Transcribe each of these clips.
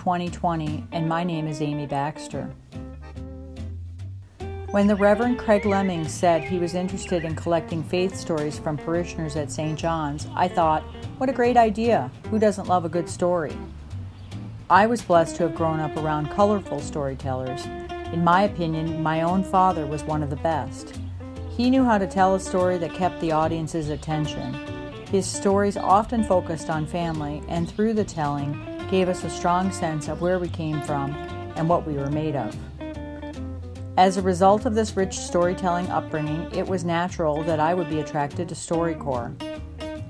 2020, and my name is Amy Baxter. When the Reverend Craig Lemming said he was interested in collecting faith stories from parishioners at St. John's, I thought, what a great idea! Who doesn't love a good story? I was blessed to have grown up around colorful storytellers. In my opinion, my own father was one of the best. He knew how to tell a story that kept the audience's attention. His stories often focused on family, and through the telling, gave us a strong sense of where we came from and what we were made of. As a result of this rich storytelling upbringing, it was natural that I would be attracted to StoryCorps.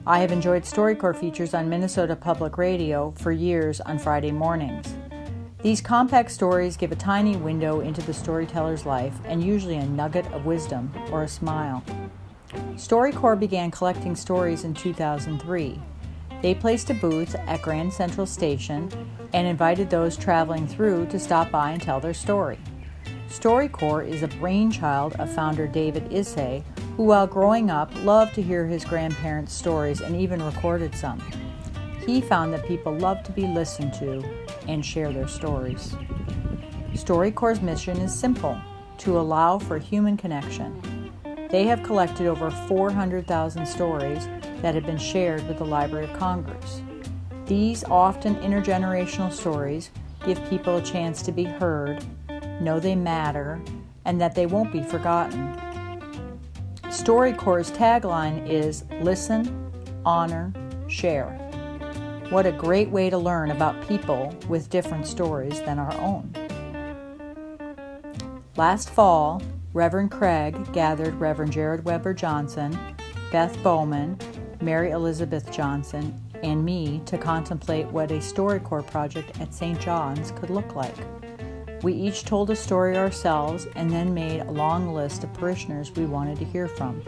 I have enjoyed StoryCorps features on Minnesota Public Radio for years on Friday mornings. These compact stories give a tiny window into the storyteller's life and usually a nugget of wisdom or a smile. StoryCorps began collecting stories in 2003. They placed a booth at Grand Central Station and invited those traveling through to stop by and tell their story. StoryCorps is a brainchild of founder David Issei, who while growing up loved to hear his grandparents' stories and even recorded some. He found that people love to be listened to and share their stories. StoryCorps' mission is simple: to allow for human connection. They have collected over 400,000 stories that have been shared with the Library of Congress. These often intergenerational stories give people a chance to be heard, know they matter, and that they won't be forgotten. StoryCorps' tagline is listen, honor, share. What a great way to learn about people with different stories than our own. Last fall, Reverend Craig gathered Reverend Jared Weber Johnson, Beth Bowman, Mary Elizabeth Johnson, and me to contemplate what a StoryCorps project at St. John's could look like. We each told a story ourselves and then made a long list of parishioners we wanted to hear from.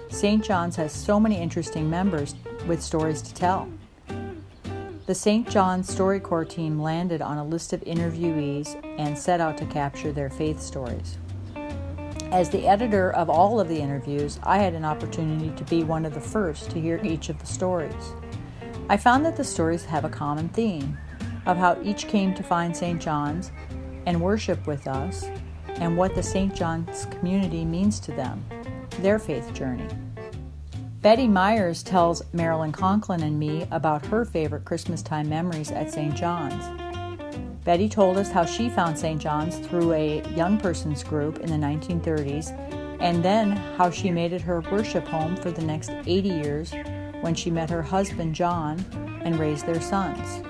St. John's has so many interesting members with stories to tell. The St. John's StoryCorps team landed on a list of interviewees and set out to capture their faith stories. As the editor of all of the interviews, I had an opportunity to be one of the first to hear each of the stories. I found that the stories have a common theme of how each came to find St. John's and worship with us, and what the St. John's community means to them, their faith journey. Betty Myers tells Marilyn Conklin and me about her favorite Christmas time memories at St. John's. Betty told us how she found St. John's through a young person's group in the 1930s, and then how she made it her worship home for the next 80 years when she met her husband John and raised their sons.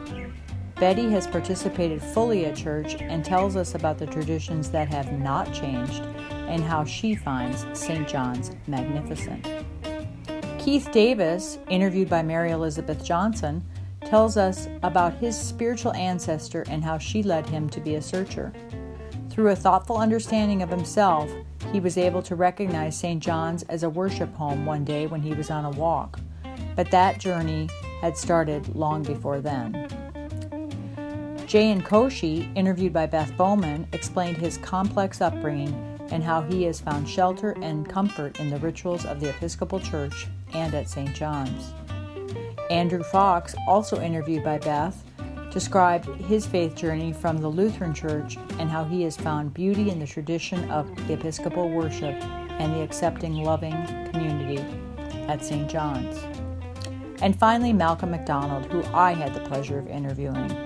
Betty has participated fully at church and tells us about the traditions that have not changed and how she finds St. John's magnificent. Keith Davis, interviewed by Mary Elizabeth Johnson, tells us about his spiritual ancestor and how she led him to be a searcher. Through a thoughtful understanding of himself, he was able to recognize St. John's as a worship home one day when he was on a walk, but that journey had started long before then. Jay Koshi, interviewed by Beth Bowman, explained his complex upbringing and how he has found shelter and comfort in the rituals of the Episcopal Church and at St. John's. Andrew Fox, also interviewed by Beth, described his faith journey from the Lutheran Church and how he has found beauty in the tradition of the Episcopal worship and the accepting, loving community at St. John's. And finally, Malcolm McDonald, who I had the pleasure of interviewing.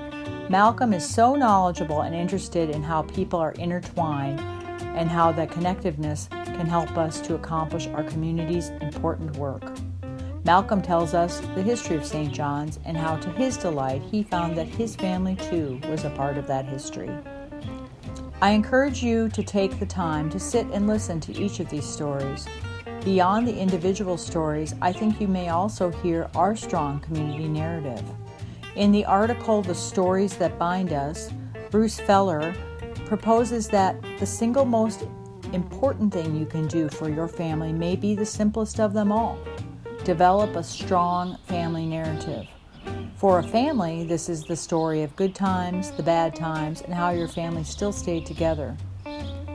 Malcolm is so knowledgeable and interested in how people are intertwined and how that connectiveness can help us to accomplish our community's important work. Malcolm tells us the history of St. John's and how, to his delight, he found that his family too was a part of that history. I encourage you to take the time to sit and listen to each of these stories. Beyond the individual stories, I think you may also hear our strong community narrative. In the article, The Stories That Bind Us, Bruce Feller proposes that the single most important thing you can do for your family may be the simplest of them all. Develop a strong family narrative. For a family, this is the story of good times, the bad times, and how your family still stayed together.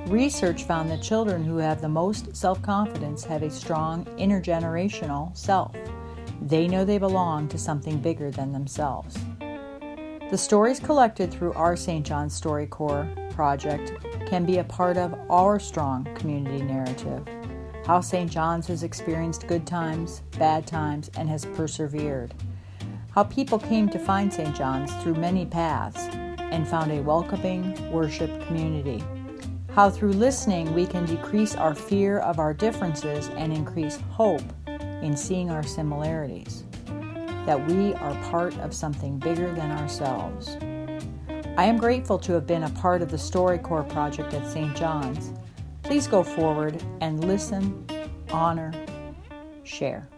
Research found that children who have the most self-confidence have a strong intergenerational self. They know they belong to something bigger than themselves. The stories collected through our St. John's StoryCorps project can be a part of our strong community narrative. How St. John's has experienced good times, bad times, and has persevered. How people came to find St. John's through many paths and found a welcoming worship community. How through listening we can decrease our fear of our differences and increase hope in seeing our similarities. That we are part of something bigger than ourselves. I am grateful to have been a part of the StoryCorps project at St. John's. Please go forward and listen, honor, share.